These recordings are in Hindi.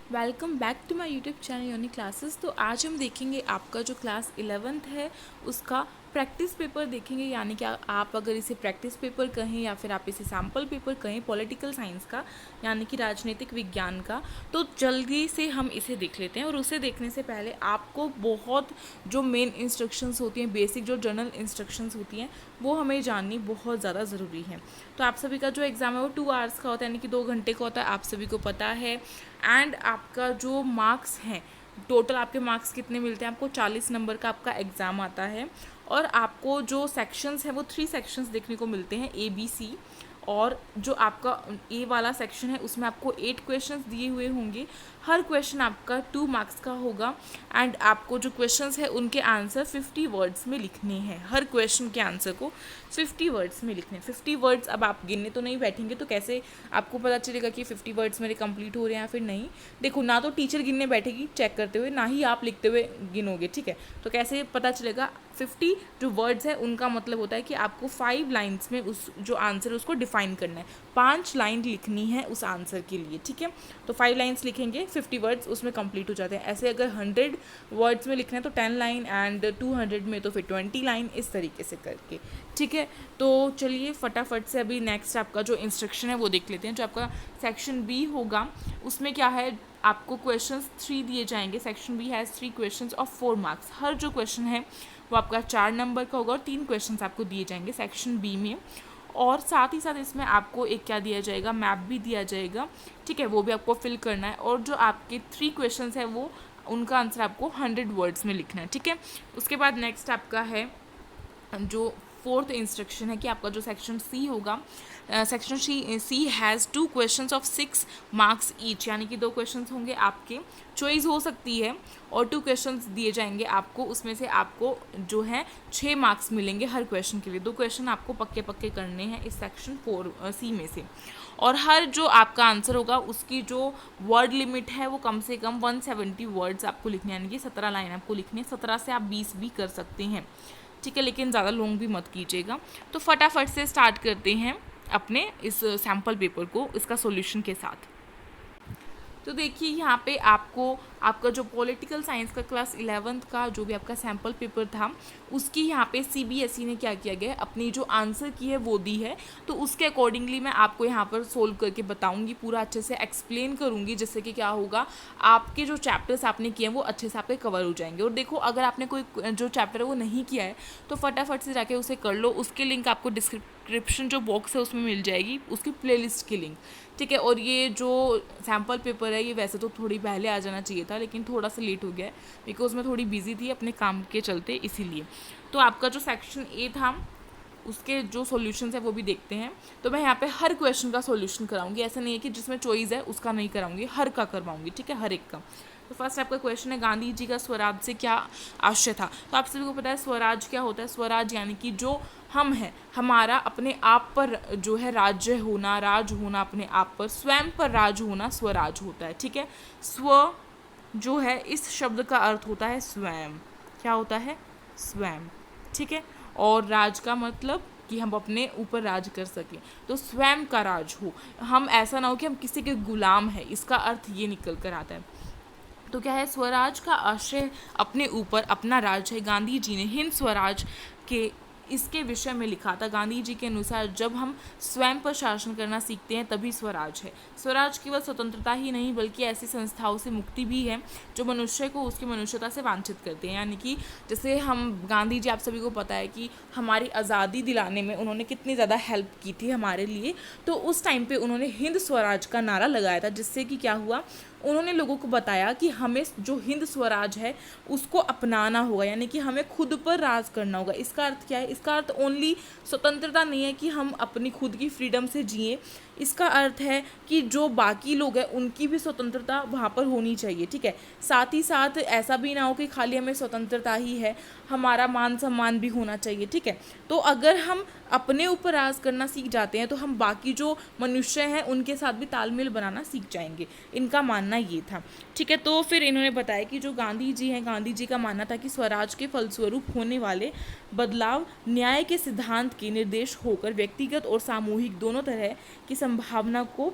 Welcome back to my YouTube channel Yoni classes. तो आज हम देखेंगे आपका जो क्लास 11th है उसका प्रैक्टिस पेपर देखेंगे, यानी कि आप अगर इसे प्रैक्टिस पेपर कहें या फिर आप इसे सैम्पल पेपर कहें पॉलिटिकल साइंस का, यानी कि राजनीतिक विज्ञान का। तो जल्दी से हम इसे देख लेते हैं। और उसे देखने से पहले आपको बहुत जो मेन इंस्ट्रक्शंस होती हैं, बेसिक जो जनरल इंस्ट्रक्शंस होती हैं, वो हमें जाननी बहुत ज़्यादा ज़रूरी है। तो आप सभी का जो एग्ज़ाम है वो 2 आवर्स का होता है, यानी कि 2 घंटे का होता है, आप सभी को पता है। एंड आपका जो मार्क्स हैं, टोटल आपके मार्क्स कितने मिलते हैं, आपको 40 नंबर का आपका एग्ज़ाम आता है। और आपको जो सेक्शंस हैं वो 3 सेक्शंस देखने को मिलते हैं, ABC। और जो आपका ए वाला सेक्शन है उसमें आपको 8 क्वेश्चंस दिए हुए होंगे। हर क्वेश्चन आपका 2 मार्क्स का होगा। एंड आपको जो क्वेश्चंस है उनके आंसर 50 वर्ड्स में लिखने हैं। हर क्वेश्चन के आंसर को 50 वर्ड्स में लिखने हैं। 50 वर्ड्स अब आप गिनने तो नहीं बैठेंगे, तो कैसे आपको पता चलेगा कि 50 वर्ड्स मेरे कंप्लीट हो रहे हैं या फिर नहीं। देखो, ना तो टीचर गिनने बैठेगी चेक करते हुए, ना ही आप लिखते हुए गिनोगे, ठीक है। तो कैसे पता चलेगा? 50 जो वर्ड्स है उनका मतलब होता है कि आपको 5 लाइन्स में उस जो आंसर है उसको डिफाइन करना है। 5 लाइन लिखनी है उस आंसर के लिए, ठीक है। तो 5 लाइन्स लिखेंगे, 50 वर्ड्स उसमें कंप्लीट हो जाते हैं। ऐसे अगर 100 वर्ड्स में लिखना है तो 10 लाइन, एंड 200 में तो फिर 20 लाइन, इस तरीके से करके, ठीक है। तो चलिए फटाफट से अभी नेक्स्ट आपका जो इंस्ट्रक्शन है वो देख लेते हैं। जो आपका सेक्शन बी होगा उसमें क्या है, आपको क्वेश्चंस 3 दिए जाएंगे। Section B has 3 questions of 4 marks. हर जो क्वेश्चन है वो आपका 4 नंबर का होगा और 3 क्वेश्चंस आपको दिए जाएंगे सेक्शन बी में। और साथ ही साथ इसमें आपको एक क्या दिया जाएगा, मैप भी दिया जाएगा, ठीक है। वो भी आपको फिल करना है। और जो आपके 3 क्वेश्चंस है वो उनका आंसर आपको 100 वर्ड्स में लिखना है, ठीक है। उसके बाद नेक्स्ट आपका है जो 4th इंस्ट्रक्शन है कि आपका जो सेक्शन सी होगा, section C has 2 questions of 6 marks each, यानी कि 2 क्वेश्चंस होंगे आपके, चॉइस हो सकती है। और 2 क्वेश्चंस दिए जाएंगे आपको, उसमें से आपको जो है 6 मार्क्स मिलेंगे हर क्वेश्चन के लिए। 2 क्वेश्चन आपको पक्के पक्के करने हैं इस सेक्शन 4 सी में से। और हर जो आपका आंसर होगा उसकी जो वर्ड लिमिट है वो कम से कम 170 वर्ड्स आपको लिखने, यानी कि 17 लाइन आपको लिखनी है। 17 से आप 20 भी कर सकते हैं, ठीक है, लेकिन ज़्यादा लॉन्ग भी मत कीजिएगा। तो फटाफट से स्टार्ट करते हैं अपने इस सैम्पल पेपर को इसका सॉल्यूशन के साथ। तो देखिए यहाँ पे आपको आपका जो पॉलिटिकल साइंस का क्लास 11th का जो भी आपका सैम्पल पेपर था उसकी यहाँ पे CBSE ने क्या किया गया है, अपनी जो आंसर की है वो दी है। तो उसके अकॉर्डिंगली मैं आपको यहाँ पर सोल्व करके बताऊँगी, पूरा अच्छे से एक्सप्लेन करूँगी, जिससे कि क्या होगा, आपके जो चैप्टर्स आपने किए हैं वो अच्छे से आपके कवर हो जाएंगे। और देखो, अगर आपने कोई जो चैप्टर है वो नहीं किया है तो फटाफट से जाके उसे कर लो। उसके लिंक आपको डिस्क्रिप्शन जो बॉक्स है उसमें मिल जाएगी, उसकी प्लेलिस्ट की लिंक, ठीक है। और ये जो सैम्पल पेपर है ये वैसे तो थोड़ी पहले आ जाना चाहिए था, लेकिन थोड़ा सा लेट हो गया है बिकॉज मैं थोड़ी बिजी थी अपने काम के चलते, इसीलिए। तो आपका जो सेक्शन ए था उसके जो सॉल्यूशंस है वो भी देखते हैं। तो मैं यहाँ पे हर क्वेश्चन का सॉल्यूशन कराऊंगी, ऐसा नहीं है कि जिसमें चॉइस है उसका नहीं कराऊंगी, हर का करवाऊंगी, ठीक है, हर एक का। तो फर्स्ट आपका क्वेश्चन है, गांधी जी का स्वराज से क्या आशय था। तो आप सभी को पता है स्वराज क्या होता है। स्वराज यानी कि जो हम हैं, हमारा अपने आप पर जो है राज्य होना, राज होना, अपने आप पर, स्वयं पर राज होना स्वराज होता है, ठीक है। स्व जो है इस शब्द का अर्थ होता है स्वयं, क्या होता है, स्वयं, ठीक है। और राज का मतलब कि हम अपने ऊपर राज कर सकें, तो स्वयं का राज हो, हम ऐसा ना हो कि हम किसी के गुलाम हैं, इसका अर्थ ये निकल कर आता है। तो क्या है, स्वराज का आशय अपने ऊपर अपना राज है। गांधी जी ने हिंद स्वराज के इसके विषय में लिखा था। गांधी जी के अनुसार जब हम स्वयं पर शासन करना सीखते हैं तभी स्वराज है। स्वराज केवल स्वतंत्रता ही नहीं बल्कि ऐसी संस्थाओं से मुक्ति भी है जो मनुष्य को उसकी मनुष्यता से वांछित करते हैं। यानी कि जैसे हम गांधी जी, आप सभी को पता है कि हमारी आज़ादी दिलाने में उन्होंने कितनी ज़्यादा हेल्प की थी हमारे लिए। तो उस टाइम पे उन्होंने हिंद स्वराज का नारा लगाया था, जिससे कि क्या हुआ, उन्होंने लोगों को बताया कि हमें जो हिंद स्वराज है उसको अपनाना होगा, यानी कि हमें खुद पर राज करना होगा। इसका अर्थ क्या है, इसका अर्थ ओनली स्वतंत्रता नहीं है कि हम अपनी खुद की फ्रीडम से जिए, इसका अर्थ है कि जो बाकी लोग हैं उनकी भी स्वतंत्रता वहाँ पर होनी चाहिए, ठीक है। साथ ही साथ ऐसा भी ना हो कि खाली हमें स्वतंत्रता ही है, हमारा मान सम्मान भी होना चाहिए, ठीक है। तो अगर हम अपने ऊपर राज करना सीख जाते हैं तो हम बाकी जो मनुष्य हैं उनके साथ भी तालमेल बनाना सीख जाएंगे, इनका मानना ये था, ठीक है। तो फिर इन्होंने बताया कि जो गांधी जी हैं, गांधी जी का मानना था कि स्वराज के फलस्वरूप होने वाले बदलाव न्याय के सिद्धांत के निर्देश होकर व्यक्तिगत और सामूहिक दोनों तरह की संभावना को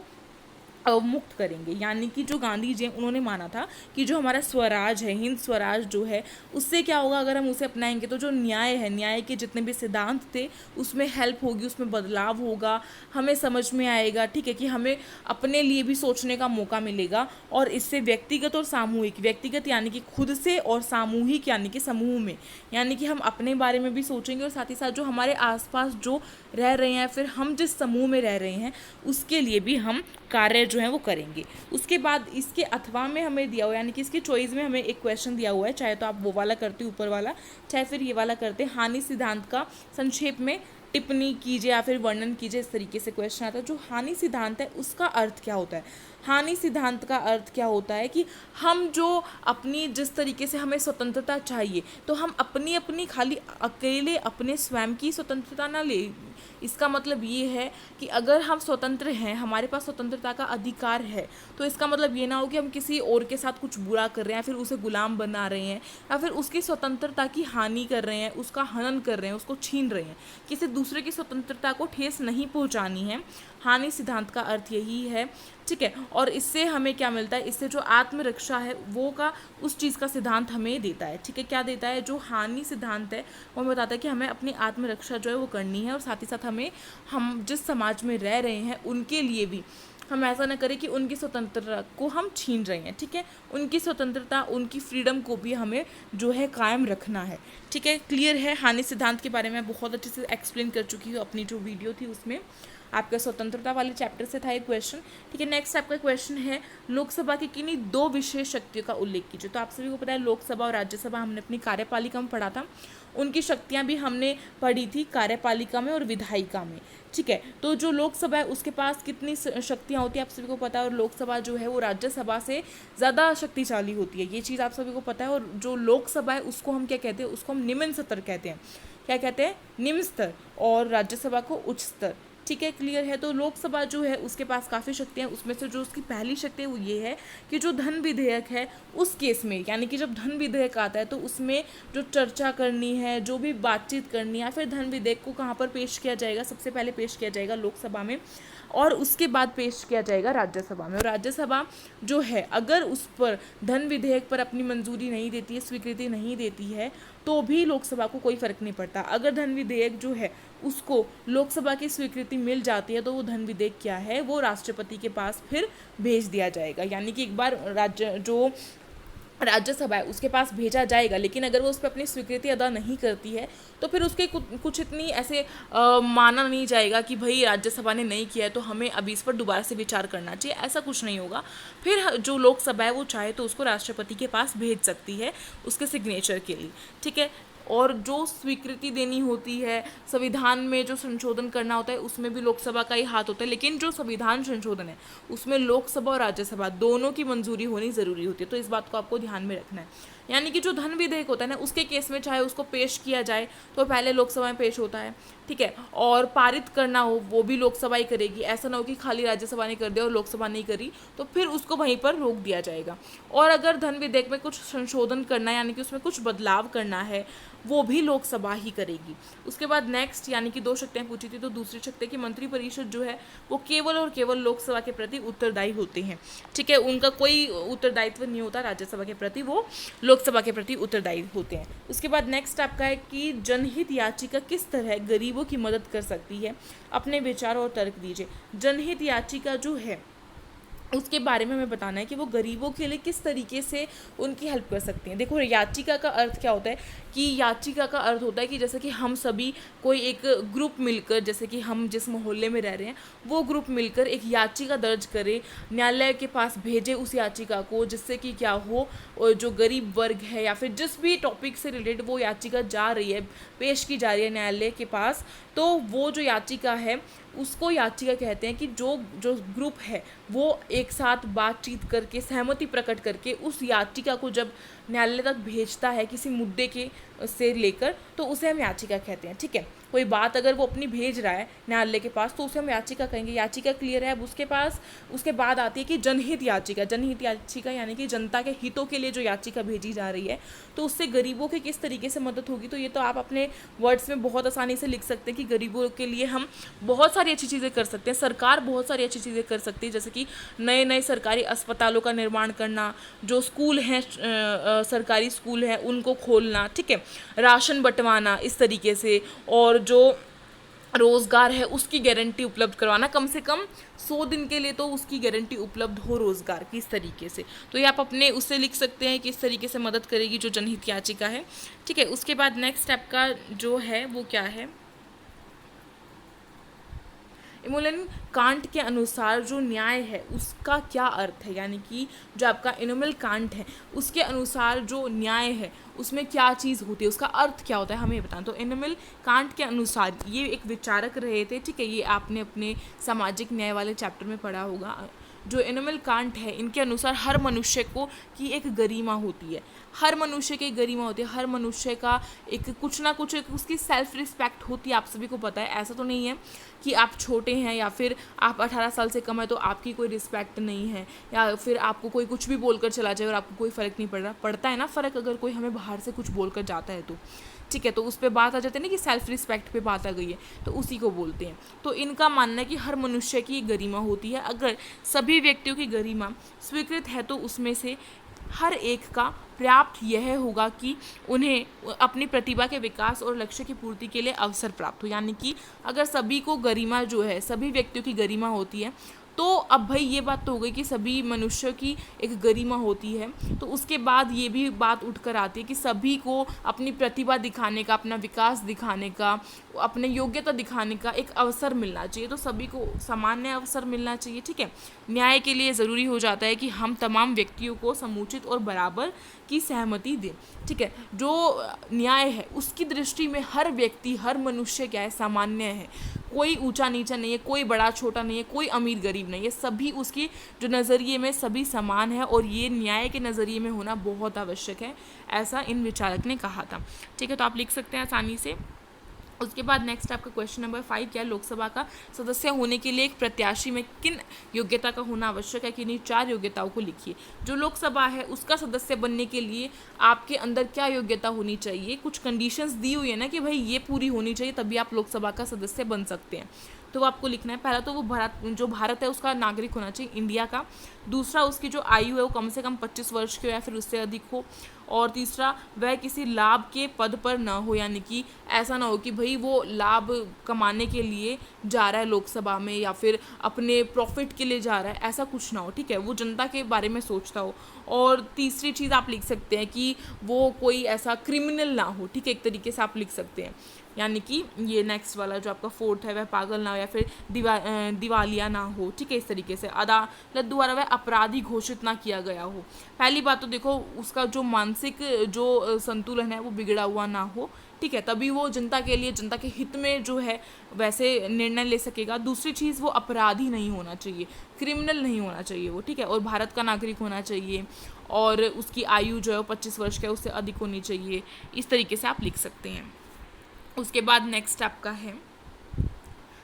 मुक्त करेंगे। यानी कि जो गांधी जी हैं उन्होंने माना था कि जो हमारा स्वराज है, हिंद स्वराज जो है, उससे क्या होगा, अगर हम उसे अपनाएंगे तो जो न्याय है, न्याय के जितने भी सिद्धांत थे उसमें हेल्प होगी, उसमें बदलाव होगा, हमें समझ में आएगा, ठीक है, कि हमें अपने लिए भी सोचने का मौका मिलेगा। और इससे व्यक्तिगत और सामूहिक, व्यक्तिगत यानी कि खुद से, और सामूहिक यानी कि समूह में, यानी कि हम अपने बारे में भी सोचेंगे और साथ ही साथ जो हमारे आसपास जो रह रहे हैं, फिर हम जिस समूह में रह रहे हैं उसके लिए भी हम कार्य जो है वो करेंगे। उसके बाद इसके अथवा में हमें दिया हुआ, यानी कि इसके चॉइस में हमें एक क्वेश्चन दिया हुआ है, चाहे तो आप वो वाला करते ऊपर वाला, चाहे फिर ये वाला करते। हानि सिद्धांत का संक्षेप में टिप्पणी कीजिए या फिर वर्णन कीजिए, इस तरीके से क्वेश्चन आता है। जो हानि सिद्धांत है उसका अर्थ क्या होता है? हानि सिद्धांत का अर्थ क्या होता है कि हम जो अपनी, जिस तरीके से हमें स्वतंत्रता चाहिए, तो हम अपनी अपनी खाली अकेले अपने स्वयं की स्वतंत्रता ना ले। इसका मतलब ये है कि अगर हम स्वतंत्र हैं, हमारे पास स्वतंत्रता का अधिकार है, तो इसका मतलब ये ना हो कि हम किसी और के साथ कुछ बुरा कर रहे हैं, फिर उसे गुलाम बना रहे हैं, या फिर उसकी स्वतंत्रता की हानि कर रहे हैं, उसका हनन कर रहे हैं, उसको छीन रहे हैं। किसी दूसरे की स्वतंत्रता को ठेस नहीं पहुंचानी है। हानि सिद्धांत का अर्थ यही है, ठीक है। और इससे हमें क्या मिलता है? इससे जो आत्मरक्षा है वो का, उस चीज़ का सिद्धांत हमें देता है, ठीक है। क्या देता है? जो हानि सिद्धांत है वो हमें बताता है कि हमें अपनी आत्मरक्षा जो है वो करनी है, और साथ ही साथ हम जिस समाज में रह रहे हैं उनके लिए भी हम ऐसा ना करें कि उनकी स्वतंत्रता को हम छीन रहे हैं, ठीक है। उनकी स्वतंत्रता, उनकी फ्रीडम को भी हमें जो है कायम रखना है, ठीक है। क्लियर है? हानि सिद्धांत के बारे में बहुत अच्छे से एक्सप्लेन कर चुकी हूँ अपनी जो वीडियो थी उसमें। आपका स्वतंत्रता वाले चैप्टर से था एक क्वेश्चन, ठीक है। नेक्स्ट आपका क्वेश्चन है, लोकसभा की किन्हीं दो विशेष शक्तियों का उल्लेख कीजिए। तो आप सभी को पता है लोकसभा और राज्यसभा हमने अपनी कार्यपालिका में पढ़ा था, उनकी शक्तियां भी हमने पढ़ी थी कार्यपालिका में और विधायिका में, ठीक है। तो जो लोकसभा है उसके पास कितनी शक्तियां होती है आप सभी को पता है, और लोकसभा जो है वो राज्यसभा से ज़्यादा शक्तिशाली होती है, ये चीज़ आप सभी को पता है। और जो लोकसभा है उसको हम क्या कहते हैं? उसको हम निम्न स्तर कहते हैं। क्या कहते हैं? निम्न स्तर। और राज्यसभा को उच्च स्तर, ठीक है। क्लियर है? तो लोकसभा जो है उसके पास काफ़ी शक्तियाँ, उसमें से जो उसकी पहली शक्ति है वो ये है कि जो धन विधेयक है उस केस में, यानी कि जब धन विधेयक आता है तो उसमें जो चर्चा करनी है, जो भी बातचीत करनी है, या फिर धन विधेयक को कहाँ पर पेश किया जाएगा? सबसे पहले पेश किया जाएगा लोकसभा में, और उसके बाद पेश किया जाएगा राज्यसभा में। और राज्यसभा जो है अगर उस पर धन विधेयक पर अपनी मंजूरी नहीं देती है, स्वीकृति नहीं देती है, तो भी लोकसभा को कोई फर्क नहीं पड़ता। अगर धन विधेयक जो है उसको लोकसभा की स्वीकृति मिल जाती है तो वो धन विधेयक क्या है, वो राष्ट्रपति के पास फिर भेज दिया जाएगा। यानी कि एक बार राज्यसभा है उसके पास भेजा जाएगा, लेकिन अगर वो उस पर अपनी स्वीकृति अदा नहीं करती है तो फिर उसके कुछ इतनी ऐसे माना नहीं जाएगा कि भाई राज्यसभा ने नहीं किया है तो हमें अभी इस पर दोबारा से विचार करना चाहिए, ऐसा कुछ नहीं होगा। फिर जो लोकसभा है वो चाहे तो उसको राष्ट्रपति के पास भेज सकती है उसके सिग्नेचर के लिए, ठीक है। और जो स्वीकृति देनी होती है, संविधान में जो संशोधन करना होता है उसमें भी लोकसभा का ही हाथ होता है, लेकिन जो संविधान संशोधन है उसमें लोकसभा और राज्यसभा दोनों की मंजूरी होनी ज़रूरी होती है। तो इस बात को आपको ध्यान में रखना है। यानी कि जो धन विधेयक होता है ना, उसके केस में चाहे उसको पेश किया जाए तो पहले लोकसभा में पेश होता है, ठीक है। और पारित करना हो वो भी लोकसभा ही करेगी, ऐसा ना हो कि खाली राज्यसभा ने कर दिया और लोकसभा नहीं करी तो फिर उसको वहीं पर रोक दिया जाएगा। और अगर धन विधेयक में कुछ संशोधन करना है, यानी कि उसमें कुछ बदलाव करना है, वो भी लोकसभा ही करेगी। उसके बाद नेक्स्ट, यानी कि दो शक्तियाँ पूछी थी, तो दूसरी शक्ति की मंत्रिपरिषद जो है वो केवल और केवल लोकसभा के प्रति उत्तरदायी होते हैं, ठीक है। उनका कोई उत्तरदायित्व नहीं होता राज्यसभा के प्रति, वो लोकसभा के प्रति उत्तरदायी होते हैं। उसके बाद नेक्स्ट आपका है कि जनहित याचिका किस तरह गरीबों की मदद कर सकती है? अपने विचार और तर्क दीजिए। जनहित याचिका जो है उसके बारे में हमें बताना है कि वो गरीबों के लिए किस तरीके से उनकी हेल्प कर सकती हैं। देखो, याचिका का अर्थ क्या होता है कि याचिका का अर्थ होता है कि जैसे कि हम सभी कोई एक ग्रुप मिलकर, जैसे कि हम जिस मोहल्ले में रह रहे हैं वो ग्रुप मिलकर एक याचिका दर्ज करें, न्यायालय के पास भेजे उस याचिका को, जिससे कि क्या हो, जो गरीब वर्ग है या फिर जिस भी टॉपिक से रिलेटेड वो याचिका जा रही है, पेश की जा रही है न्यायालय के पास, तो वो जो याचिका है उसको याचिका कहते हैं कि जो ग्रुप है वो एक साथ बातचीत करके, सहमति प्रकट करके उस याचिका को जब न्यायालय तक भेजता है किसी मुद्दे के से लेकर, तो उसे हम याचिका कहते हैं, ठीक है। कोई बात अगर वो अपनी भेज रहा है न्यायालय के पास तो उसे हम याचिका कहेंगे। याचिका क्लियर है। अब उसके बाद आती है कि जनहित याचिका। जनहित याचिका यानी कि जनता के हितों के लिए जो याचिका भेजी जा रही है, तो उससे गरीबों की किस तरीके से मदद होगी। तो ये तो आप अपने वर्ड्स में बहुत आसानी से लिख सकते हैं कि गरीबों के लिए हम बहुत सारी अच्छी चीज़ें कर सकते हैं, सरकार बहुत सारी अच्छी चीज़ें कर सकती है, जैसे कि नए नए सरकारी अस्पतालों का निर्माण करना, जो स्कूल हैं सरकारी स्कूल हैं उनको खोलना, ठीक है, राशन बंटवाना इस तरीके से, और जो रोज़गार है उसकी गारंटी उपलब्ध करवाना, कम से कम 100 दिन के लिए तो उसकी गारंटी उपलब्ध हो रोज़गार की, इस तरीके से। तो ये आप अपने उससे लिख सकते हैं कि इस तरीके से मदद करेगी जो जनहित याचिका है, ठीक है। उसके बाद नेक्स्ट स्टेप का जो है वो क्या है, इमोलन कांट के अनुसार जो न्याय है उसका क्या अर्थ है, यानी कि जो आपका इनोमल कांट है उसके अनुसार जो न्याय है उसमें क्या चीज़ होती है, उसका अर्थ क्या होता है, हमें बताना। तो इनोमल कांट के अनुसार ये एक विचारक रहे थे, ठीक है, ये आपने अपने सामाजिक न्याय वाले चैप्टर में पढ़ा होगा। जो इनोमल कांट है इनके अनुसार हर मनुष्य को की एक गरिमा होती है, हर मनुष्य की गरिमा होती है, हर मनुष्य का एक कुछ ना कुछ एक उसकी सेल्फ रिस्पेक्ट होती है। आप सभी को पता है, ऐसा तो नहीं है कि आप छोटे हैं या फिर आप 18 साल से कम है तो आपकी कोई रिस्पेक्ट नहीं है, या फिर आपको कोई कुछ भी बोलकर चला जाए और आपको कोई फ़र्क नहीं पड़ रहा। पड़ता है ना फ़र्क, अगर कोई हमें बाहर से कुछ बोलकर जाता है तो, ठीक है, तो उस पर बात आ जाती है ना कि सेल्फ रिस्पेक्ट पे बात आ गई है, तो उसी को बोलते हैं। तो इनका मानना है कि हर मनुष्य की गरिमा होती है, अगर सभी व्यक्तियों की गरिमा स्वीकृत है तो उसमें से हर एक का पर्याप्त यह होगा कि उन्हें अपनी प्रतिभा के विकास और लक्ष्य की पूर्ति के लिए अवसर प्राप्त हो। यानी कि अगर सभी को गरिमा जो है, सभी व्यक्तियों की गरिमा होती है, तो अब भाई ये बात तो हो गई कि सभी मनुष्यों की एक गरिमा होती है, तो उसके बाद ये भी बात उठकर आती है कि सभी को अपनी प्रतिभा दिखाने का, अपना विकास दिखाने का, अपने योग्यता दिखाने का एक अवसर मिलना चाहिए। तो सभी को सामान्य अवसर मिलना चाहिए, ठीक है। न्याय के लिए ज़रूरी हो जाता है कि हम तमाम व्यक्तियों को समुचित और बराबर की सहमति दें, ठीक है। जो न्याय है उसकी दृष्टि में हर व्यक्ति, हर मनुष्य क्या है, सामान्य है, कोई ऊंचा नीचा नहीं है, कोई बड़ा छोटा नहीं है, कोई अमीर गरीब नहीं है, सभी उसकी जो नज़रिए में सभी समान है, और ये न्याय के नज़रिए में होना बहुत आवश्यक है, ऐसा इन विचारक ने कहा था, ठीक है। तो आप लिख सकते हैं आसानी से। उसके बाद नेक्स्ट आपका क्वेश्चन नंबर 5 क्या, लोकसभा का सदस्य होने के लिए एक प्रत्याशी में किन योग्यता का होना आवश्यक है, कि इन्हीं 4 योग्यताओं को लिखिए। जो लोकसभा है उसका सदस्य बनने के लिए आपके अंदर क्या योग्यता होनी चाहिए, कुछ कंडीशंस दी हुई है ना कि भाई ये पूरी होनी चाहिए तभी आप लोकसभा का सदस्य बन सकते हैं। तो वो आपको लिखना है। पहला तो वो भारत है उसका नागरिक होना चाहिए, इंडिया का। दूसरा, उसकी जो आयु है वो कम से कम 25 वर्ष की हो या फिर उससे अधिक हो। और तीसरा, वह किसी लाभ के पद पर ना हो, यानी कि ऐसा ना हो कि भाई वो लाभ कमाने के लिए जा रहा है लोकसभा में या फिर अपने प्रॉफिट के लिए जा रहा है, ऐसा कुछ ना हो, ठीक है, वो जनता के बारे में सोचता हो। और तीसरी चीज़ आप लिख सकते हैं कि वो कोई ऐसा क्रिमिनल ना हो, ठीक है, एक तरीके से आप लिख सकते हैं। यानी कि ये नेक्स्ट वाला जो आपका 4th है वह पागल ना हो या फिर दिवालिया ना हो, ठीक है, इस तरीके से अदालत द्वारा वह अपराधी घोषित ना किया गया हो। पहली बात तो देखो उसका जो मानसिक जो संतुलन है वो बिगड़ा हुआ ना हो, ठीक है, तभी वो जनता के लिए, जनता के हित में जो है वैसे निर्णय ले सकेगा। दूसरी चीज़, वो अपराधी नहीं होना चाहिए, क्रिमिनल नहीं होना चाहिए वो, ठीक है, और भारत का नागरिक होना चाहिए, और उसकी आयु जो है वो 25 वर्ष का उससे अधिक होनी चाहिए। इस तरीके से आप लिख सकते हैं। उसके बाद नेक्स्ट आपका है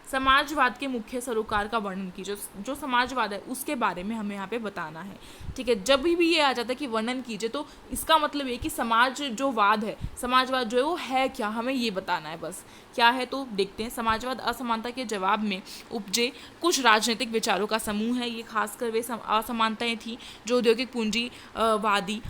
समाजवाद के मुख्य सरोकार का वर्णन कीजिए। जो समाजवाद है उसके बारे में हमें यहाँ पे बताना है, ठीक है। जब भी ये आ जाता है कि वर्णन कीजिए तो इसका मतलब ये कि समाज जो वाद है, समाजवाद जो है वो है क्या, हमें ये बताना है बस क्या है। तो देखते हैं। समाजवाद असमानता के जवाब में उपजे कुछ राजनीतिक विचारों का समूह है। ये खासकर वे असमानताएं थी जो औद्योगिक पूंजीवादी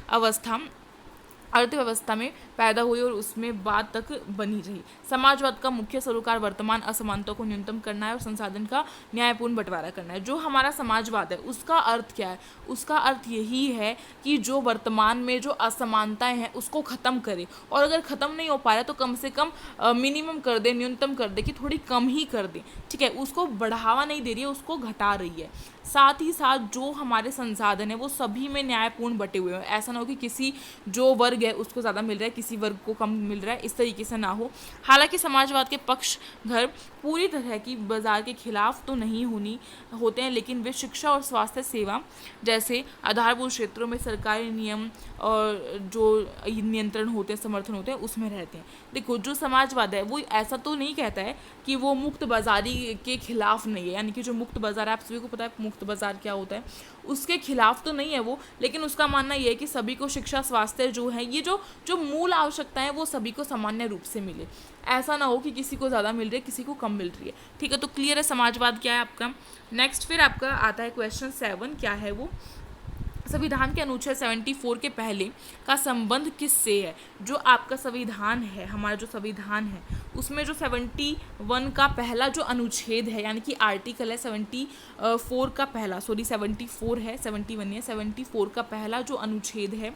अर्थव्यवस्था में पैदा हुई और उसमें बाद तक बनी रही। समाजवाद का मुख्य सरोकार वर्तमान असमानता को न्यूनतम करना है और संसाधन का न्यायपूर्ण बंटवारा करना है। जो हमारा समाजवाद है उसका अर्थ क्या है, उसका अर्थ यही है कि जो वर्तमान में जो असमानताएं हैं उसको ख़त्म करे, और अगर ख़त्म नहीं हो पा रहा है तो कम से कम मिनिमम कर दे, न्यूनतम कर दे, कि थोड़ी कम ही कर दे, ठीक है, उसको बढ़ावा नहीं दे रही है, उसको घटा रही है। साथ ही साथ जो हमारे संसाधन है वो सभी में न्यायपूर्ण बटे हुए हो। ऐसा ना हो कि किसी जो वर्ग है उसको ज़्यादा मिल रहा है, किसी वर्ग को कम मिल रहा है, इस तरीके से ना हो। हालांकि समाजवाद के पक्ष घर पूरी तरह की बाजार के खिलाफ तो नहीं होते हैं, लेकिन वे शिक्षा और स्वास्थ्य सेवा जैसे आधारभूत क्षेत्रों में सरकारी नियम और जो नियंत्रण होते हैं, समर्थन होते हैं, उसमें रहते हैं। देखो, जो समाजवाद है वो ऐसा तो नहीं कहता है कि वो मुक्त बाजारी के खिलाफ नहीं है, यानी कि जो मुक्त बाजार है, आप सभी को पता है मुक्त बाजार क्या होता है, उसके खिलाफ तो नहीं है वो, लेकिन उसका मानना ये है कि सभी को शिक्षा, स्वास्थ्य जो है, ये जो जो मूल आवश्यकताएं वो सभी को सामान्य रूप से मिले। ऐसा ना हो कि किसी को ज़्यादा मिल रही है, किसी को कम मिल रही है। ठीक है, तो क्लियर है समाजवाद क्या है आपका। नेक्स्ट फिर आपका आता है क्वेश्चन 7, क्या है वो, संविधान के अनुच्छेद 74 के पहले का संबंध किससे है। जो आपका संविधान है, हमारा जो संविधान है, उसमें जो 71 का पहला जो अनुच्छेद है, यानी कि आर्टिकल है 74 का पहला, 74 है, 71 है, 74 का पहला जो अनुच्छेद है,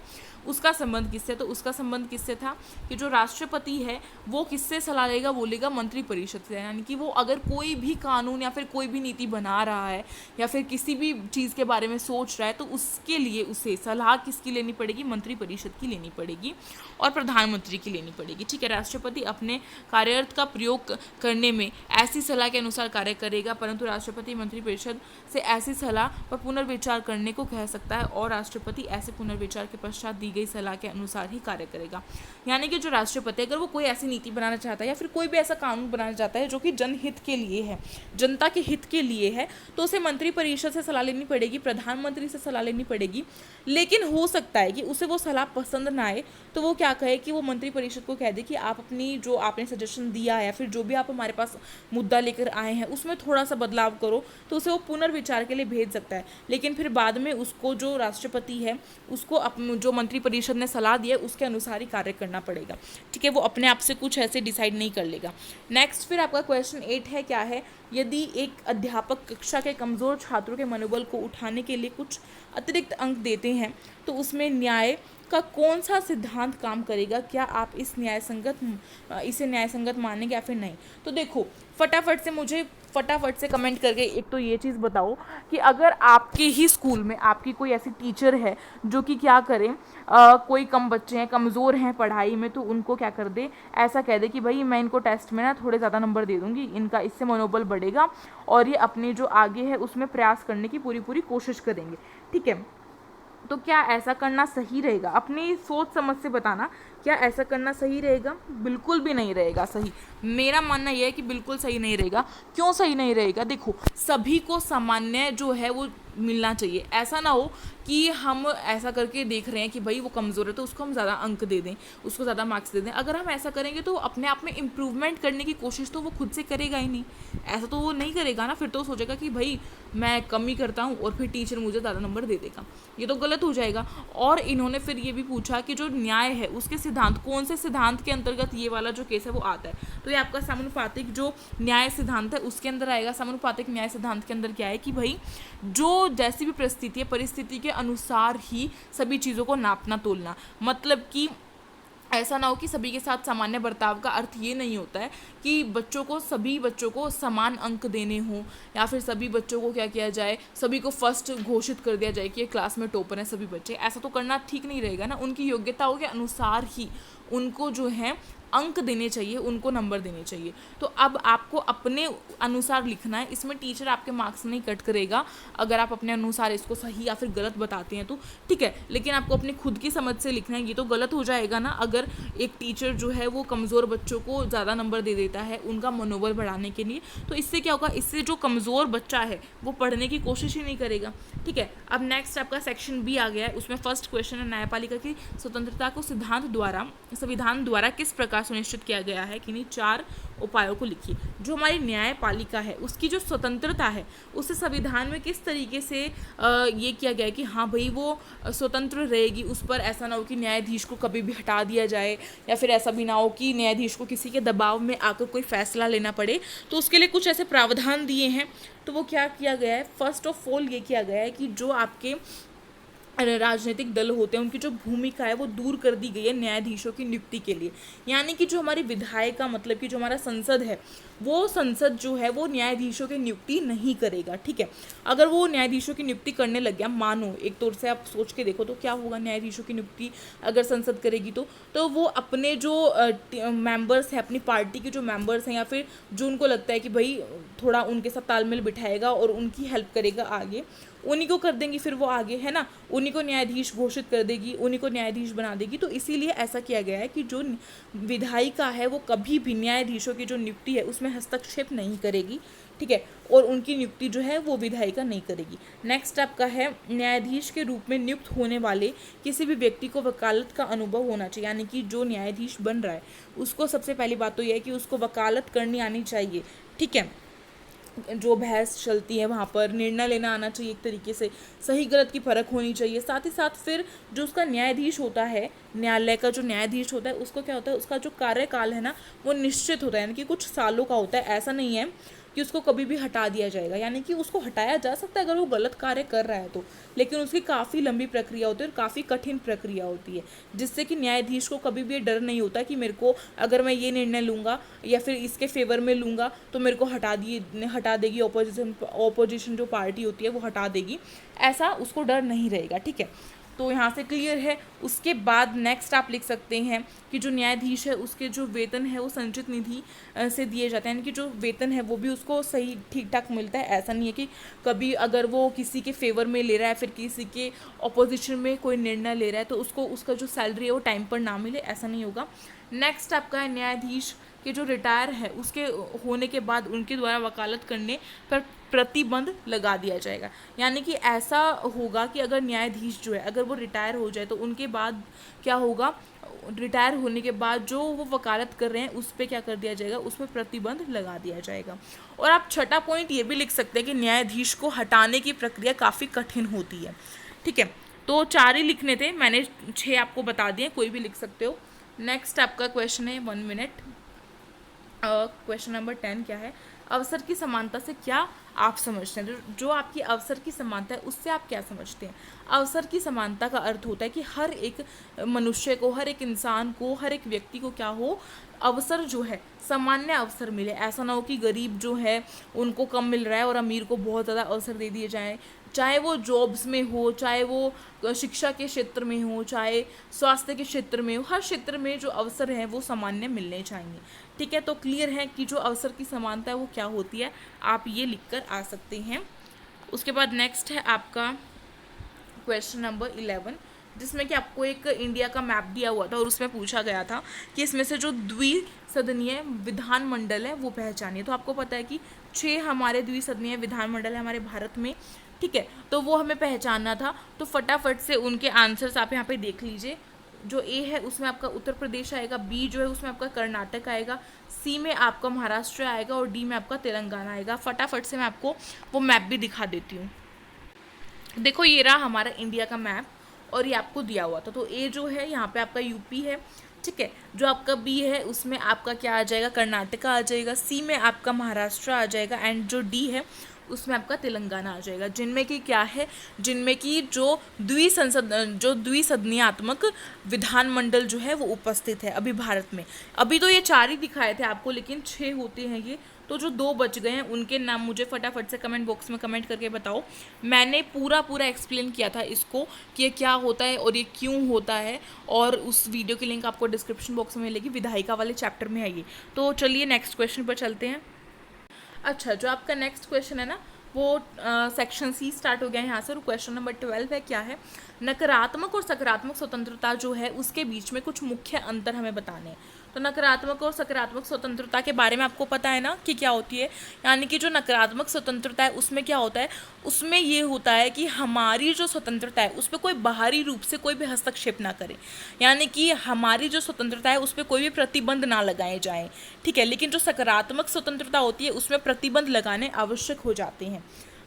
उसका संबंध किससे, तो उसका संबंध किससे था कि जो राष्ट्रपति है वो किससे सलाह लेगा, बोलेगा मंत्रिपरिषद से। यानी कि वो अगर कोई भी कानून या फिर कोई भी नीति बना रहा है या फिर किसी भी चीज़ के बारे में सोच रहा है, तो उसके लिए उसे सलाह किसकी लेनी पड़ेगी, मंत्रिपरिषद की लेनी पड़ेगी और प्रधानमंत्री की लेनी पड़ेगी। ठीक है, राष्ट्रपति अपने कार्यार्थ का प्रयोग करने में ऐसी सलाह के अनुसार कार्य करेगा, परंतु राष्ट्रपति मंत्रिपरिषद से ऐसी सलाह पर पुनर्विचार करने को कह सकता है और राष्ट्रपति ऐसे पुनर्विचार के पश्चात दी गई सलाह के अनुसार ही कार्य करेगा। यानी कि जो राष्ट्रपति अगर वो कोई ऐसी नीति बनाना चाहता है या फिर कोई भी ऐसा कानून बनाना चाहता है जो कि जनहित के लिए है, जनता के हित के लिए है, तो उसे मंत्रिपरिषद से सलाह लेनी पड़ेगी, प्रधानमंत्री से सलाह लेनी पड़ेगी। लेकिन हो सकता है कि उसे वो सलाह पसंद ना आए, तो वो क्या कहे कि वो मंत्रिपरिषद को कह दे कि आप अपनी जो आपने सजेशन दिया है या फिर जो भी आप हमारे पास मुद्दा लेकर आए हैं उसमें थोड़ा सा बदलाव करो, तो उसे वो पुनर्विचार के लिए भेज सकता है। लेकिन फिर बाद में उसको जो राष्ट्रपति है उसको जो मंत्रिपरिषद ने सलाह दी है उसके अनुसार ही कार्य करना पड़ेगा। ठीक है, वो अपने आप से कुछ ऐसे डिसाइड नहीं कर लेगा। नेक्स्ट फिर आपका क्वेश्चन 8 है, क्या है, यदि एक अध्यापक कक्षा के कमज़ोर छात्रों के मनोबल को उठाने के लिए कुछ अतिरिक्त अंक देते हैं तो उसमें न्याय का कौन सा सिद्धांत काम करेगा, क्या आप इसे न्यायसंगत मानेंगे या फिर नहीं। तो देखो, फटाफट से कमेंट करके एक तो ये चीज़ बताओ कि अगर आपके ही स्कूल में आपकी कोई ऐसी टीचर है जो कि क्या करे, कोई कम बच्चे हैं, कमज़ोर हैं पढ़ाई में, तो उनको क्या कर दे, ऐसा कह दे कि भाई मैं इनको टेस्ट में ना थोड़े ज़्यादा नंबर दे दूँगी, इनका इससे मनोबल बढ़ेगा और ये अपने जो आगे है उसमें प्रयास करने की पूरी कोशिश करेंगे। ठीक है, तो क्या ऐसा करना सही रहेगा? अपनी सोच समझ से बताना, क्या ऐसा करना सही रहेगा? बिल्कुल भी नहीं रहेगा सही। मेरा मानना यह है कि बिल्कुल सही नहीं रहेगा। क्यों सही नहीं रहेगा? देखो, सभी को सामान्य जो है वो मिलना चाहिए। ऐसा ना हो कि हम ऐसा करके देख रहे हैं कि भाई वो कमज़ोर है तो उसको हम ज़्यादा अंक दे दें, उसको ज़्यादा मार्क्स दे दें। अगर हम ऐसा करेंगे तो अपने आप में इम्प्रूवमेंट करने की कोशिश तो वो खुद से करेगा ही नहीं। ऐसा तो वो नहीं करेगा ना, फिर तो सोचेगा कि भाई मैं कम ही करता हूँ और फिर टीचर मुझे ज़्यादा नंबर दे देगा, ये तो गलत हो जाएगा। और इन्होंने फिर ये भी पूछा कि जो न्याय है उसके सिद्धांत, कौन से सिद्धांत के अंतर्गत ये वाला जो केस है वो आता है, तो ये आपका समानुपातिक जो न्याय सिद्धांत है उसके अंदर आएगा। समानुपातिक न्याय सिद्धांत के अंदर क्या है कि भाई जो जैसी भी परिस्थिति है, परिस्थिति के अनुसार ही सभी चीज़ों को नापना तोलना, मतलब कि ऐसा ना हो कि सभी के साथ सामान्य बर्ताव का अर्थ ये नहीं होता है कि सभी बच्चों को समान अंक देने हों या फिर सभी बच्चों को क्या किया जाए, सभी को फर्स्ट घोषित कर दिया जाए कि ये क्लास में टॉपर है सभी बच्चे। ऐसा तो करना ठीक नहीं रहेगा ना। उनकी योग्यताओं के अनुसार ही उनको जो है अंक देने चाहिए, उनको नंबर देने चाहिए। तो अब आपको अपने अनुसार लिखना है, इसमें टीचर आपके मार्क्स नहीं कट करेगा अगर आप अपने अनुसार इसको सही या फिर गलत बताते हैं तो, ठीक है, लेकिन आपको अपनी खुद की समझ से लिखना है। ये तो गलत हो जाएगा ना अगर एक टीचर जो है वो कमज़ोर बच्चों को ज़्यादा नंबर दे देता है उनका मनोबल बढ़ाने के लिए, तो इससे क्या होगा, इससे जो कमज़ोर बच्चा है वो पढ़ने की कोशिश ही नहीं करेगा। ठीक है, अब नेक्स्ट आपका सेक्शन बी आ गया है। उसमें फर्स्ट क्वेश्चन है, न्यायपालिका की स्वतंत्रता को संविधान द्वारा किस प्रकार सुनिश्चित किया गया है, किन्हीं 4 उपायों को लिखिए। जो हमारी न्यायपालिका है उसकी जो स्वतंत्रता है उसे संविधान में किस तरीके से ये किया गया है कि हाँ भाई वो स्वतंत्र रहेगी, उस पर ऐसा ना हो कि न्यायाधीश को कभी भी हटा दिया जाए या फिर ऐसा भी ना हो कि न्यायाधीश को किसी के दबाव में आकर कोई फैसला लेना पड़े। तो उसके लिए कुछ ऐसे प्रावधान दिए हैं। तो वो क्या किया गया है, फर्स्ट ऑफ ऑल ये किया गया है कि जो आपके राजनीतिक दल होते हैं उनकी जो भूमिका है वो दूर कर दी गई है न्यायाधीशों की नियुक्ति के लिए। यानी कि जो हमारी विधायक का मतलब कि जो हमारा संसद है, वो संसद जो है वो न्यायाधीशों की नियुक्ति नहीं करेगा, ठीक है। अगर वो न्यायाधीशों की नियुक्ति करने लग गया, मानो एक तौर से आप सोच के देखो तो क्या होगा, न्यायाधीशों की नियुक्ति अगर संसद करेगी तो वो अपने जो मेंबर्स हैं, अपनी पार्टी के जो मेंबर्स हैं, या फिर जो उनको लगता है कि भाई थोड़ा उनके साथ तालमेल बिठाएगा और उनकी हेल्प करेगा आगे, उन्हीं को कर देंगी फिर वो आगे, है ना, उन्हीं को न्यायाधीश घोषित कर देगी, उन्हीं को न्यायाधीश बना देगी। तो इसीलिए ऐसा किया गया है कि जो विधायिका है वो कभी भी न्यायाधीशों की जो नियुक्ति है उसमें हस्तक्षेप नहीं करेगी, ठीक है, और उनकी नियुक्ति जो है वो विधायिका नहीं करेगी। नेक्स्ट आपका है, न्यायाधीश के रूप में नियुक्त होने वाले किसी भी व्यक्ति को वकालत का अनुभव होना चाहिए। यानी कि जो न्यायाधीश बन रहा है उसको सबसे पहली बात तो यह है कि उसको वकालत करनी आनी चाहिए, ठीक है। जो बहस चलती है वहाँ पर निर्णय लेना आना चाहिए, एक तरीके से सही गलत की फ़र्क होनी चाहिए। साथ ही साथ फिर जो उसका न्यायाधीश होता है, न्यायालय का जो न्यायाधीश होता है, उसको क्या होता है, उसका जो कार्यकाल है ना वो निश्चित होता है, यानी कि कुछ सालों का होता है। ऐसा नहीं है कि उसको कभी भी हटा दिया जाएगा, यानी कि उसको हटाया जा सकता है अगर वो गलत कार्य कर रहा है तो, लेकिन उसकी काफ़ी लंबी प्रक्रिया होती है और काफ़ी कठिन प्रक्रिया होती है, जिससे कि न्यायाधीश को कभी भी ये डर नहीं होता कि मेरे को अगर मैं ये निर्णय लूँगा या फिर इसके फेवर में लूँगा तो मेरे को हटा देगी ऑपोजिशन जो पार्टी होती है वो हटा देगी, ऐसा उसको डर नहीं रहेगा, ठीक है। तो यहाँ से क्लियर है। उसके बाद नेक्स्ट आप लिख सकते हैं कि जो न्यायाधीश है उसके जो वेतन है वो संचित निधि से दिए जाते हैं, यानी कि जो वेतन है वो भी उसको सही ठीक ठाक मिलता है। ऐसा नहीं है कि कभी अगर वो किसी के फेवर में ले रहा है, फिर किसी के ऑपोजिशन में कोई निर्णय ले रहा है तो उसको उसका जो सैलरी है वो टाइम पर ना मिले, ऐसा नहीं होगा। नेक्स्ट आपका है, न्यायाधीश के जो रिटायर है उसके होने के बाद उनके द्वारा वकालत करने पर प्रतिबंध लगा दिया जाएगा। यानी कि ऐसा होगा कि अगर न्यायाधीश जो है अगर वो रिटायर हो जाए तो उनके बाद क्या होगा, रिटायर होने के बाद जो वो वकालत कर रहे हैं उस पर क्या कर दिया जाएगा, उस पर प्रतिबंध लगा दिया जाएगा। और आप छठा पॉइंट ये भी लिख सकते हैं कि न्यायाधीश को हटाने की प्रक्रिया काफ़ी कठिन होती है, ठीक है। तो 4 ही लिखने थे, मैंने 6 आपको बता दिए, कोई भी लिख सकते हो। नेक्स्ट आपका क्वेश्चन है 1 मिनट। क्वेश्चन नंबर 10 क्या है, अवसर की समानता से क्या आप समझते हैं। जो आपकी अवसर की समानता है उससे आप क्या समझते हैं। अवसर की समानता का अर्थ होता है कि हर एक मनुष्य को, हर एक इंसान को, हर एक व्यक्ति को क्या हो, अवसर जो है सामान्य अवसर मिले। ऐसा ना हो कि गरीब जो है उनको कम मिल रहा है और अमीर को बहुत ज़्यादा अवसर दे दिए जाएँ, चाहे वो जॉब्स में हो, चाहे वो शिक्षा के क्षेत्र में हो, चाहे स्वास्थ्य के क्षेत्र में हो, हर क्षेत्र में जो अवसर हैं वो सामान्य मिलने चाहिए, ठीक है। तो क्लियर है कि जो अवसर की समानता है वो क्या होती है, आप ये लिखकर आ सकते हैं। उसके बाद नेक्स्ट है आपका क्वेश्चन नंबर 11, जिसमें कि आपको एक इंडिया का मैप दिया हुआ था और उसमें पूछा गया था कि इसमें से जो द्विसदनीय विधानमंडल है वो पहचानिए। तो आपको पता है कि 6 हमारे द्विसदनीय विधानमंडल है हमारे भारत में, ठीक है, तो वो हमें पहचानना था। तो फटाफट से उनके आंसर्स आप यहाँ पे देख लीजिए। जो ए है उसमें आपका उत्तर प्रदेश आएगा, बी जो है उसमें आपका कर्नाटक आएगा, सी में आपका महाराष्ट्र आएगा और डी में आपका तेलंगाना आएगा। फटाफट से मैं आपको वो मैप भी दिखा देती हूँ। देखो ये रहा हमारा इंडिया का मैप और ये आपको दिया हुआ था। तो ए जो है यहाँ पे आपका यूपी है, ठीक है। जो आपका बी है उसमें आपका क्या आ जाएगा, कर्नाटका आ जाएगा, सी में आपका महाराष्ट्र आ जाएगा एंड जो डी है उसमें आपका तेलंगाना आ जाएगा। जिनमें कि क्या है, जिनमें कि जो द्विसदनीयात्मक विधानमंडल जो है वो उपस्थित है अभी भारत में। अभी तो ये 4 ही दिखाए थे आपको, लेकिन 6 होते हैं ये, तो जो 2 बच गए हैं उनके नाम मुझे फटाफट से कमेंट बॉक्स में कमेंट करके बताओ। मैंने पूरा एक्सप्लेन किया था इसको कि ये क्या होता है और ये क्यों होता है, और उस वीडियो की लिंक आपको डिस्क्रिप्शन बॉक्स में मिलेगी, विधायिका वाले चैप्टर में है ये। तो चलिए नेक्स्ट क्वेश्चन पर चलते हैं। अच्छा, जो आपका नेक्स्ट क्वेश्चन है ना वो सेक्शन सी स्टार्ट हो गया है यहाँ से, और क्वेश्चन नंबर 12 है, क्या है, नकारात्मक और सकारात्मक स्वतंत्रता जो है उसके बीच में कुछ मुख्य अंतर हमें बताने हैं। तो नकारात्मक और सकारात्मक स्वतंत्रता के बारे में आपको पता है ना कि क्या होती है। यानी कि जो नकारात्मक स्वतंत्रता है उसमें क्या होता है, उसमें ये होता है कि हमारी जो स्वतंत्रता है उस पर कोई बाहरी रूप से कोई भी हस्तक्षेप ना करे, यानी कि हमारी जो स्वतंत्रता है उस पर कोई भी प्रतिबंध ना लगाए जाएँ, ठीक है। लेकिन जो सकारात्मक स्वतंत्रता होती है उसमें प्रतिबंध लगाने आवश्यक हो जाते हैं।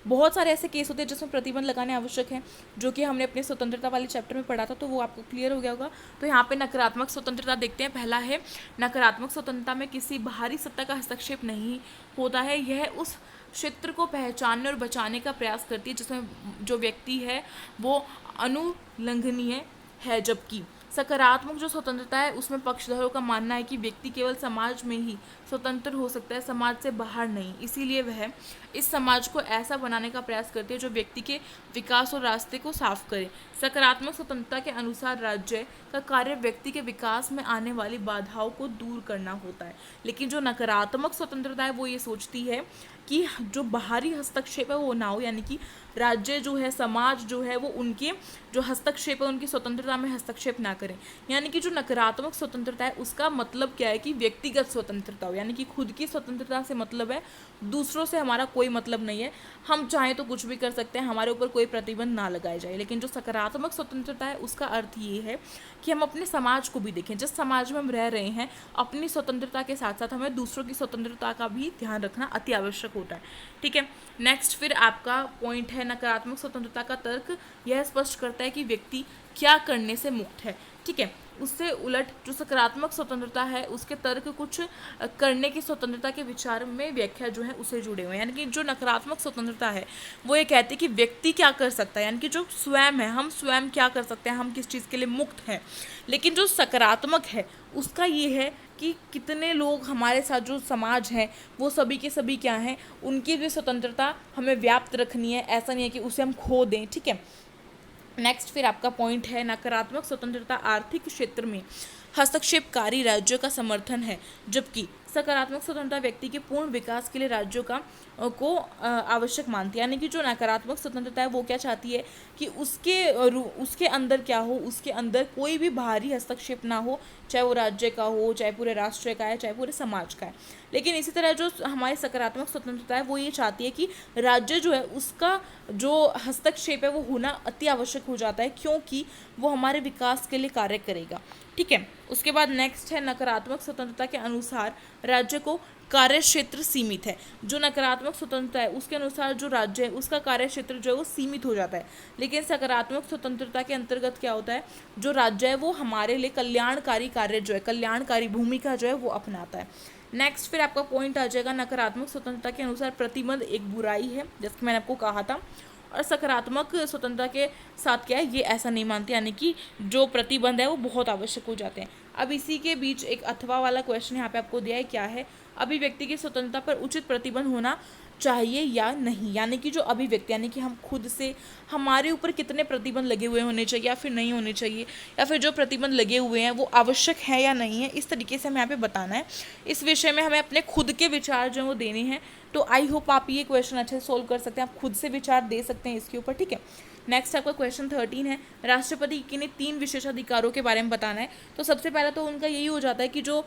बहुत सारे ऐसे केस होते हैं जिसमें प्रतिबंध लगाने आवश्यक हैं, जो कि हमने अपने स्वतंत्रता वाले चैप्टर में पढ़ा था, तो वो आपको क्लियर हो गया होगा। तो यहाँ पे नकारात्मक स्वतंत्रता देखते हैं। पहला है, नकारात्मक स्वतंत्रता में किसी बाहरी सत्ता का हस्तक्षेप नहीं होता है। यह उस क्षेत्र को पहचानने और बचाने का प्रयास करती है जिसमें जो व्यक्ति है वो अनुलंघनीय है, जबकि सकारात्मक जो स्वतंत्रता है उसमें पक्षधरों का मानना है कि व्यक्ति केवल समाज में ही स्वतंत्र हो सकता है, समाज से बाहर नहीं। इसीलिए वह इस समाज को ऐसा बनाने का प्रयास करती है जो व्यक्ति के विकास और रास्ते को साफ करे। सकारात्मक स्वतंत्रता के अनुसार राज्य का कार्य व्यक्ति के विकास में आने वाली बाधाओं को दूर करना होता है, लेकिन जो नकारात्मक स्वतंत्रता है वो ये सोचती है कि जो बाहरी हस्तक्षेप है वो ना हो, यानी कि राज्य जो है, समाज जो है, वो उनके जो हस्तक्षेप है उनकी स्वतंत्रता में हस्तक्षेप ना करें। यानी कि जो नकारात्मक स्वतंत्रता है उसका मतलब क्या है कि व्यक्तिगत स्वतंत्रता हो, यानी कि खुद की स्वतंत्रता से मतलब है, दूसरों से हमारा कोई मतलब नहीं है, हम चाहें तो कुछ भी कर सकते हैं, हमारे ऊपर कोई प्रतिबंध ना लगाए जाए। लेकिन जो सकारात्मक स्वतंत्रता है उसका अर्थ ये है कि हम अपने समाज को भी देखें, जिस समाज में हम रह रहे हैं, अपनी स्वतंत्रता के साथ साथ हमें दूसरों की स्वतंत्रता का भी ध्यान रखना अति आवश्यक होता है। ठीक है, नेक्स्ट फिर आपका पॉइंट है नकारात्मक स्वतंत्रता का तर्क यह स्पष्ट करता है कि व्यक्ति क्या करने से मुक्त है। ठीक है, उससे उलट जो सकारात्मक स्वतंत्रता है उसके तर्क कुछ करने की स्वतंत्रता के विचार में व्याख्या जो है उसे जुड़े हुए हैं। यानी कि जो नकारात्मक स्वतंत्रता है वो ये कहती है कि व्यक्ति क्या कर सकता है, यानी कि जो स्वयं है, हम स्वयं क्या कर सकते हैं, हम किस चीज़ के लिए मुक्त हैं। लेकिन जो सकारात्मक है उसका ये है कि कितने लोग हमारे साथ जो समाज है वो सभी के सभी क्या हैं, उनकी भी स्वतंत्रता हमें व्याप्त रखनी है, ऐसा नहीं है कि उसे हम खो दें। ठीक है, नेक्स्ट फिर आपका पॉइंट है नकारात्मक स्वतंत्रता आर्थिक क्षेत्र में हस्तक्षेपकारी राज्यों का समर्थन है, जबकि सकारात्मक स्वतंत्रता व्यक्ति के पूर्ण विकास के लिए राज्यों को आवश्यक मानती है। यानी कि जो नकारात्मक स्वतंत्रता है वो क्या चाहती है कि उसके अंदर क्या हो, उसके अंदर कोई भी बाहरी हस्तक्षेप ना हो, चाहे वो राज्य का हो, चाहे पूरे राष्ट्र का है, चाहे पूरे समाज का है। लेकिन इसी तरह जो हमारी सकारात्मक स्वतंत्रता है वो ये चाहती है कि राज्य जो है उसका जो हस्तक्षेप है वो होना अति आवश्यक हो जाता है, क्योंकि वो हमारे विकास के लिए कार्य करेगा। ठीक है, उसके बाद नेक्स्ट है नकारात्मक स्वतंत्रता के अनुसार राज्य को कार्य क्षेत्र सीमित है। जो नकारात्मक स्वतंत्रता है उसके अनुसार जो राज्य है उसका कार्य क्षेत्र जो है वो सीमित हो जाता है, लेकिन सकारात्मक स्वतंत्रता के अंतर्गत क्या होता है, जो राज्य है वो हमारे लिए कल्याणकारी कार्य जो है, कल्याणकारी भूमिका जो है वो अपनाता है। नेक्स्ट फिर आपका पॉइंट आ जाएगा नकारात्मक स्वतंत्रता के अनुसार प्रतिबंध एक बुराई है, जैसे कि मैंने आपको कहा था, और सकारात्मक स्वतंत्रता के साथ क्या है ये ऐसा नहीं मानते, यानी कि जो प्रतिबंध है वो बहुत आवश्यक हो जाते हैं। अब इसी के बीच एक अथवा वाला क्वेश्चन यहाँ पे आपको दिया है, क्या है, अभिव्यक्ति की स्वतंत्रता पर उचित प्रतिबंध होना चाहिए या नहीं। यानी कि जो अभिव्यक्ति, यानी कि हम खुद से हमारे ऊपर कितने प्रतिबंध लगे हुए होने चाहिए या फिर नहीं होने चाहिए, या फिर जो प्रतिबंध लगे हुए हैं वो आवश्यक है या नहीं है, इस तरीके से हमें यहाँ पे बताना है। इस विषय में हमें अपने खुद के विचार जो है वो देने हैं। तो आई होप आप ये क्वेश्चन अच्छे से सोल्व कर सकते हैं, आप खुद से विचार दे सकते हैं इसके ऊपर। ठीक है, नेक्स्ट आपका क्वेश्चन 13 है, राष्ट्रपति के ने 3 विशेषाधिकारों के बारे में बताना है। तो सबसे पहला तो उनका यही हो जाता है कि जो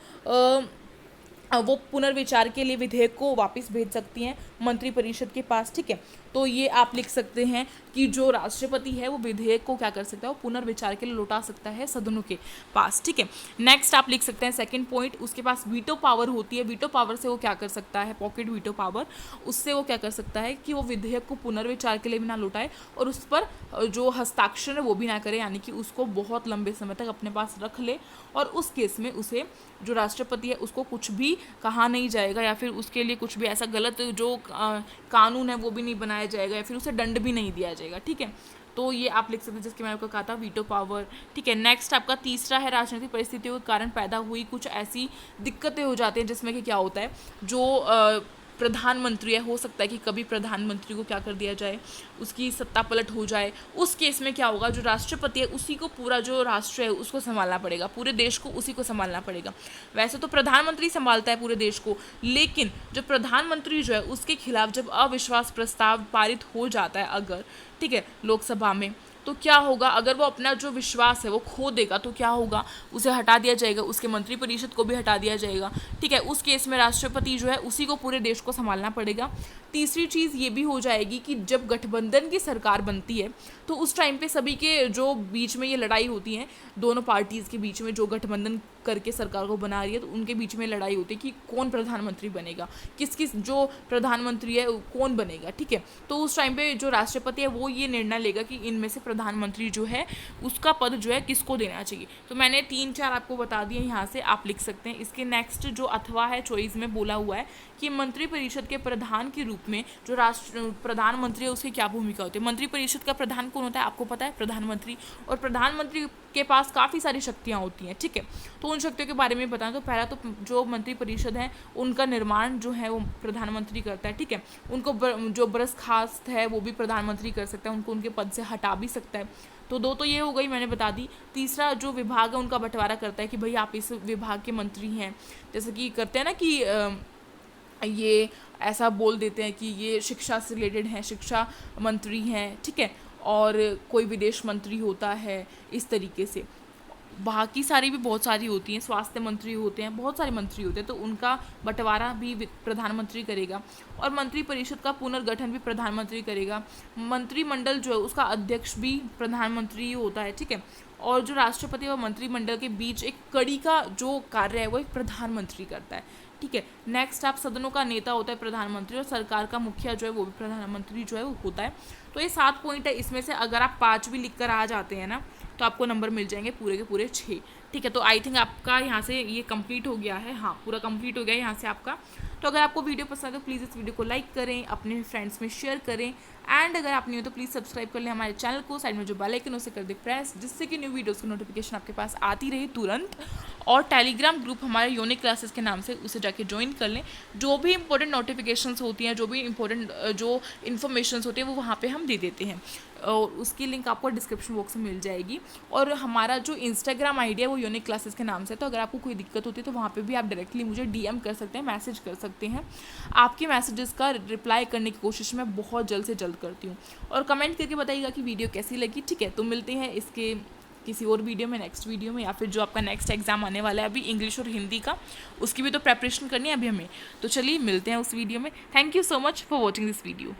वो पुनर्विचार के लिए विधेयक को वापस भेज सकती हैं मंत्रिपरिषद के पास। ठीक है, तो ये आप लिख सकते हैं कि जो राष्ट्रपति है वो विधेयक को क्या कर सकता है, वो पुनर्विचार के लिए लौटा सकता है सदनों के पास। ठीक है, नेक्स्ट आप लिख सकते हैं सेकंड पॉइंट, उसके पास वीटो पावर होती है। वीटो पावर से वो क्या कर सकता है, पॉकेट वीटो पावर, उससे वो क्या कर सकता है कि वो विधेयक को पुनर्विचार के लिए भी ना लौटाए और उस पर जो हस्ताक्षर है वो भी ना करे, यानी कि उसको बहुत लंबे समय तक अपने पास रख ले, और उस केस में उसे जो राष्ट्रपति है उसको कुछ भी कहा नहीं जाएगा, या फिर उसके लिए कुछ भी ऐसा गलत जो कानून है वो भी नहीं बनाया जाएगा, या फिर उसे दंड भी नहीं दिया जाएगा। ठीक है, तो ये आप लिख सकते हैं जिसके मैंने आपको कहा था वीटो पावर। ठीक है, नेक्स्ट आपका तीसरा है राजनीतिक परिस्थितियों के कारण पैदा हुई कुछ ऐसी दिक्कतें हो जाती हैं जिसमें कि क्या होता है, जो प्रधानमंत्री है, हो सकता है कि कभी प्रधानमंत्री को क्या कर दिया जाए, उसकी सत्ता पलट हो जाए। उस केस में क्या होगा, जो राष्ट्रपति है उसी को पूरा जो राष्ट्र है उसको संभालना पड़ेगा, पूरे देश को उसी को संभालना पड़ेगा। वैसे तो प्रधानमंत्री संभालता है पूरे देश को, लेकिन जो प्रधानमंत्री जो है उसके खिलाफ जब अविश्वास प्रस्ताव पारित हो जाता है अगर, ठीक है, लोकसभा में, तो क्या होगा, अगर वो अपना जो विश्वास है वो खो देगा तो क्या होगा, उसे हटा दिया जाएगा, उसके मंत्रिपरिषद को भी हटा दिया जाएगा। ठीक है, उस केस में राष्ट्रपति जो है उसी को पूरे देश को संभालना पड़ेगा। तीसरी चीज़ ये भी हो जाएगी कि जब गठबंधन की सरकार बनती है तो उस टाइम पे सभी के जो बीच में ये लड़ाई होती है, दोनों पार्टीज़ के बीच में जो गठबंधन करके सरकार को बना रही है, तो उनके बीच में लड़ाई होती है कि कौन प्रधानमंत्री बनेगा, किस जो प्रधानमंत्री है कौन बनेगा, ठीक है। तो उस टाइम पे जो राष्ट्रपति है वो ये निर्णय लेगा कि इनमें से प्रधानमंत्री जो है उसका पद जो है किसको देना चाहिए। तो मैंने 3-4 आपको बता दिए, यहाँ से आप लिख सकते हैं। इसके नेक्स्ट जो अथवा है चॉइस में बोला हुआ है कि मंत्रिपरिषद के प्रधान के रूप में जो प्रधानमंत्री है उसकी क्या भूमिका होती है। मंत्रिपरिषद का प्रधान कौन होता है, आपको पता है, प्रधानमंत्री। और प्रधानमंत्री के पास काफ़ी सारी शक्तियाँ होती हैं, ठीक है। तो उन शक्तियों के बारे में बताएं तो पहला तो जो मंत्रिपरिषद है उनका निर्माण जो है वो प्रधानमंत्री करता है, ठीक है। उनको जो बर्खास्त है वो भी प्रधानमंत्री कर सकता है, उनको उनके पद से हटा भी सकता है। तो 2 तो ये हो गई, मैंने बता दी। तीसरा जो विभाग है उनका बंटवारा करता है कि भाई आप इस विभाग के मंत्री हैं, जैसे कि करते हैं ना कि ये ऐसा बोल देते हैं कि ये शिक्षा से रिलेटेड हैं, शिक्षा मंत्री हैं, ठीक है। और कोई विदेश मंत्री होता है, इस तरीके से। बाकी सारी भी बहुत सारी होती हैं, स्वास्थ्य मंत्री होते हैं, बहुत सारे मंत्री होते हैं, तो उनका बंटवारा भी प्रधानमंत्री करेगा। और मंत्रिपरिषद का पुनर्गठन भी प्रधानमंत्री करेगा। मंत्रिमंडल जो है उसका अध्यक्ष भी प्रधानमंत्री होता है, ठीक है। और जो राष्ट्रपति और मंत्रिमंडल के बीच एक कड़ी का जो कार्य है वो एक प्रधानमंत्री करता है, ठीक है। नेक्स्ट आप सदनों का नेता होता है प्रधानमंत्री, और सरकार का मुखिया जो है वो भी प्रधानमंत्री जो है वो होता है। तो ये 7 पॉइंट है, इसमें से अगर आप 5 भी लिख कर आ जाते हैं ना तो आपको नंबर मिल जाएंगे पूरे के पूरे 6, ठीक है। तो आई थिंक आपका यहाँ से ये कंप्लीट हो गया है, हाँ पूरा कंप्लीट हो गया है यहाँ से आपका। तो अगर आपको वीडियो पसंद है तो प्लीज़ इस वीडियो को लाइक करें, अपने फ्रेंड्स में शेयर करें, एंड अगर आप नहीं हो तो प्लीज़ सब्सक्राइब कर लें हमारे चैनल को। साइड में जो बेल आइकन उसे कर दे प्रेस, जिससे कि न्यू वीडियोज़ की नोटिफिकेशन आपके पास आती रहे तुरंत। और टेलीग्राम ग्रुप हमारे यूनिक क्लासेस के नाम से, उसे जाके ज्वाइन कर लें। जो भी इंपॉर्टेंट नोटिफिकेशंस होती हैं, जो भी इंपॉर्टेंट जो इन्फॉर्मेशंस होती है वो वहाँ पे हम दे देते हैं, और उसकी लिंक आपको डिस्क्रिप्शन बॉक्स में मिल जाएगी। और हमारा जो इंस्टाग्राम आईडी है वो यूनिक क्लासेस के नाम से, तो अगर आपको कोई दिक्कत होती है तो वहाँ पे भी आप डायरेक्टली मुझे डीएम कर सकते हैं, मैसेज कर सकते हैं। आपके मैसेजेस का रिप्लाई करने की कोशिश मैं बहुत जल्द से जल्द करती हूँ। और कमेंट करके बताइएगा कि वीडियो कैसी लगी, ठीक है। तो मिलते हैं इसके किसी और वीडियो में, नेक्स्ट वीडियो में, या फिर जो आपका नेक्स्ट एग्जाम आने वाला है अभी इंग्लिश और हिंदी का, उसकी भी तो प्रेपरेशन करनी है अभी हमें। तो चलिए मिलते हैं उस वीडियो में। Thank you so much for watching this video.